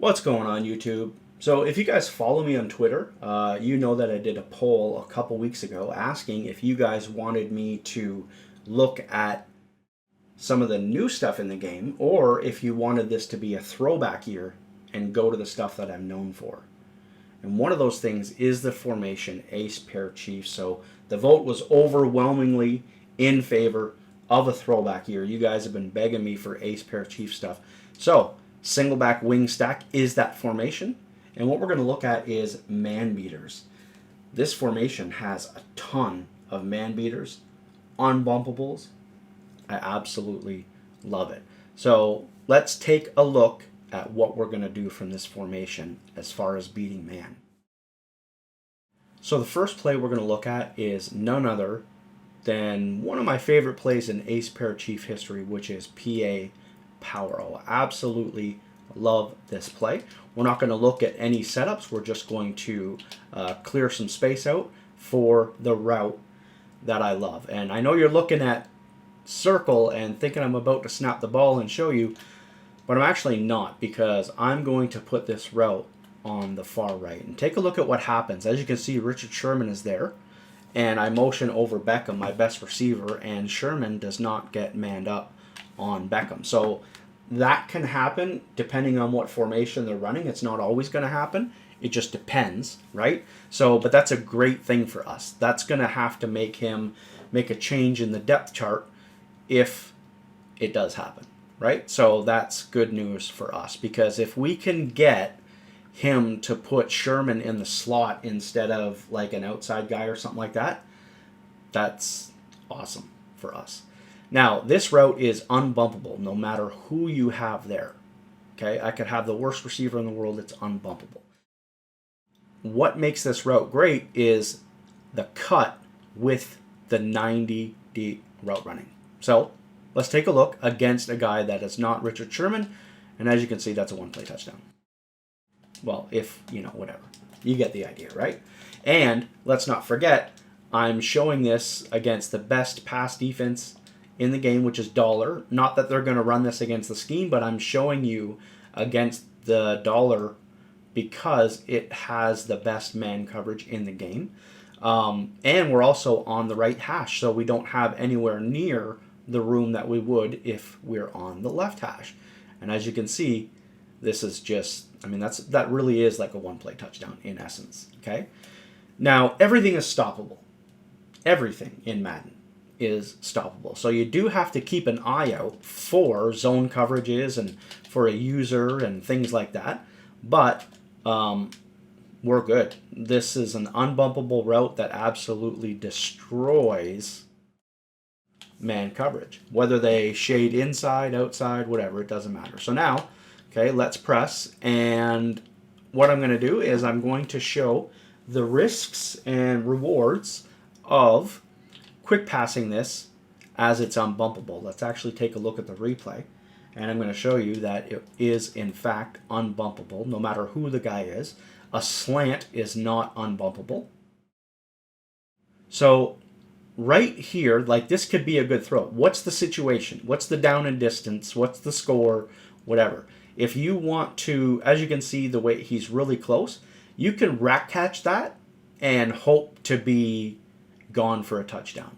What's going on, YouTube? So if you guys follow me on Twitter, you know that I did a poll a couple weeks ago asking if you guys wanted me to look at some of the new stuff in the game, or if you wanted this to be a throwback year and go to the stuff that I'm known for. And one of those things is the formation ace pair chief. So the vote was overwhelmingly in favor of a throwback year. You guys have been begging me for ace pair chief stuff. So Singleback Wing Stack is that formation. And what we're going to look at is man beaters. This formation has a ton of man beaters, unbumpables. I absolutely love it. So let's take a look at what we're going to do from this formation as far as beating man. So the first play we're going to look at is none other than one of my favorite plays in ace pair chief history, which is PA Power O. Absolutely love this play. We're not going to look at any setups. We're just going to clear some space out for the route that I love. And I know you're looking at circle and thinking I'm about to snap the ball and show you, but I'm actually not, because I'm going to put this route on the far right. And take a look at what happens. As you can see, Richard Sherman is there, and I motion over Beckham, my best receiver, and Sherman does not get manned up on Beckham. So that can happen depending on what formation they're running. It's not always going to happen. It just depends, right? So, but that's a great thing for us. That's going to have to make him make a change in the depth chart if it does happen, right? So that's good news for us, because if we can get him to put Sherman in the slot instead of like an outside guy or something like that, that's awesome for us. Now, this route is unbumpable no matter who you have there. Okay, I could have the worst receiver in the world, it's unbumpable. What makes this route great is the cut with the 90 deep route running. So let's take a look against a guy that is not Richard Sherman, and as you can see, that's a one-play touchdown. Well, if, you know, whatever. You get the idea, right? And let's not forget, I'm showing this against the best pass defense in the game, which is dollar. Not that they're going to run this against the scheme, but I'm showing you against the dollar because it has the best man coverage in the game. And we're also on the right hash, so we don't have anywhere near the room that we would if we're on the left hash. And as you can see, this is just, I mean, that really is like a one-play touchdown in essence, okay? Now, everything is stoppable. Everything in Madden is stoppable. So you do have to keep an eye out for zone coverages and for a user and things like that. But we're good. This is an unbumpable route that absolutely destroys man coverage. Whether they shade inside, outside, whatever, it doesn't matter. So now, okay, let's press. And what I'm going to do is I'm going to show the risks and rewards of quick passing this as it's unbumpable. Let's actually take a look at the replay, and I'm going to show you that it is in fact unbumpable no matter who the guy is. A slant is not unbumpable. So right here, like, this could be a good throw. What's the situation? What's the down and distance? What's the score? Whatever. If you want to, as you can see, the way he's really close, you can rack catch that and hope to be gone for a touchdown.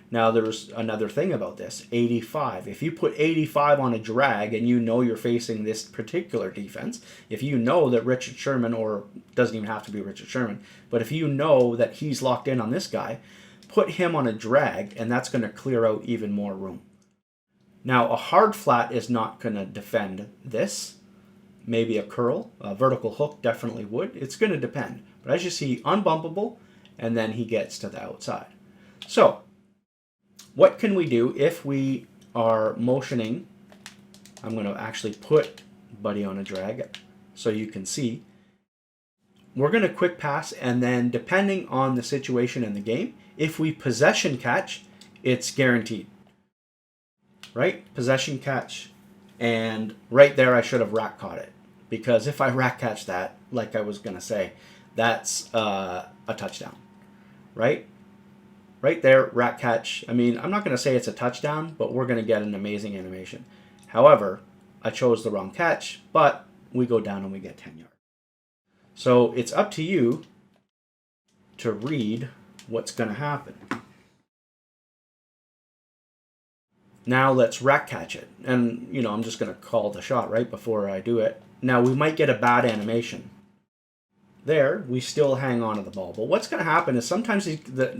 Now, there's another thing about this, 85. If you put 85 on a drag and you know you're facing this particular defense, if you know that Richard Sherman, or doesn't even have to be Richard Sherman, but if you know that he's locked in on this guy, put him on a drag, and that's going to clear out even more room. Now, a hard flat is not going to defend this. Maybe a curl, a vertical hook definitely would. It's going to depend. But as you see, unbumpable, and then he gets to the outside. So what can we do if we are motioning? I'm going to actually put Buddy on a drag so you can see. We're going to quick pass, and then depending on the situation in the game, if we possession catch, it's guaranteed. Right? Possession catch. And right there, I should have rack caught it. Because if I rack catch that, like I was going to say, that's a touchdown. Right? Right there, rack catch. I mean, I'm not going to say it's a touchdown, but we're going to get an amazing animation. However, I chose the wrong catch, but we go down and we get 10 yards. So it's up to you to read what's going to happen. Now let's rack catch it. And, you know, I'm just going to call the shot right before I do it. Now we might get a bad animation. There, we still hang on to the ball. But what's going to happen is sometimes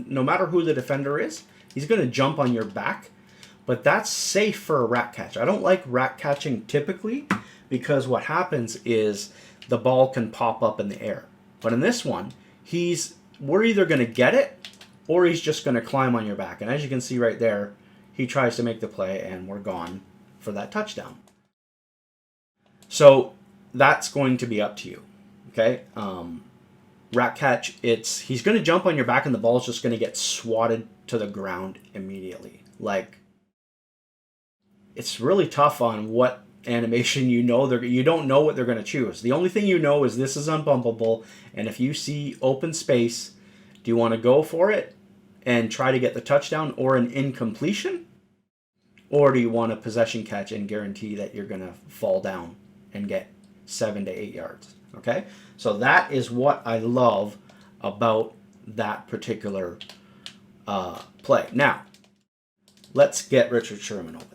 no matter who the defender is, he's going to jump on your back. But that's safe for a rack catch. I don't like rack catching typically because what happens is the ball can pop up in the air. But in this one, we're either going to get it or he's just going to climb on your back. And as you can see right there, he tries to make the play and we're gone for that touchdown. So that's going to be up to you. Okay? Rack catch, he's going to jump on your back and the ball's just going to get swatted to the ground immediately. Like, it's really tough on what animation you don't know what they're going to choose. The only thing you know is this is unbumpable, and if you see open space, do you want to go for it and try to get the touchdown or an incompletion? Or do you want a possession catch and guarantee that you're going to fall down and get 7 to 8 yards? Okay? So that is what I love about that particular play. Now, let's get Richard Sherman over there.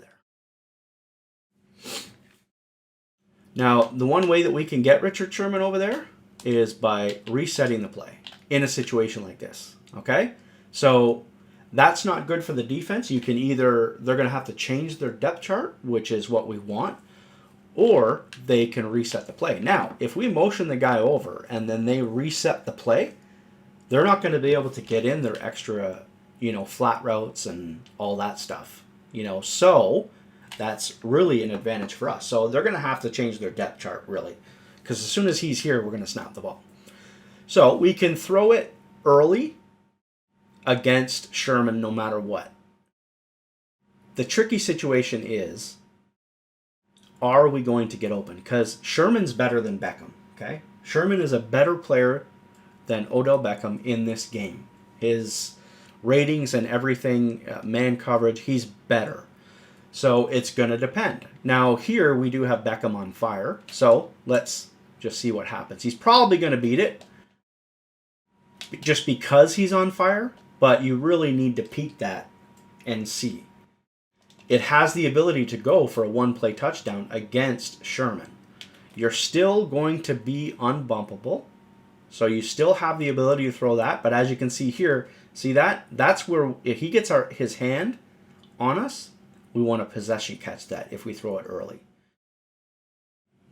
Now, the one way that we can get Richard Sherman over there is by resetting the play in a situation like this, okay? So that's not good for the defense. They're going to have to change their depth chart, which is what we want, or they can reset the play. Now, if we motion the guy over and then they reset the play, they're not going to be able to get in their extra, flat routes and all that stuff, so that's really an advantage for us. So they're going to have to change their depth chart, really, because as soon as he's here, we're going to snap the ball. So we can throw it early against Sherman no matter what. The tricky situation is, are we going to get open? Because Sherman's better than Beckham, okay? Sherman is a better player than Odell Beckham in this game. His ratings and everything, man coverage, he's better. So it's going to depend. Now here we do have Beckham on fire. So let's just see what happens. He's probably going to beat it just because he's on fire. But you really need to peek that and see. It has the ability to go for a one-play touchdown against Sherman. You're still going to be unbumpable. So you still have the ability to throw that. But as you can see here, see that? That's where if he gets his hand on us, we want to possession catch that if we throw it early.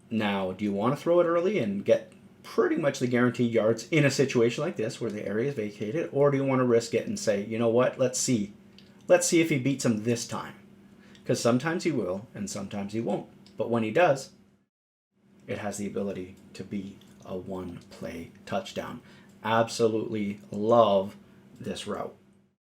Now, do you want to throw it early and get pretty much the guaranteed yards in a situation like this where the area is vacated? Or do you want to risk it and say, you know what, let's see. Let's see if he beats him this time. Because sometimes he will and sometimes he won't. But when he does, it has the ability to be a one-play touchdown. Absolutely love this route.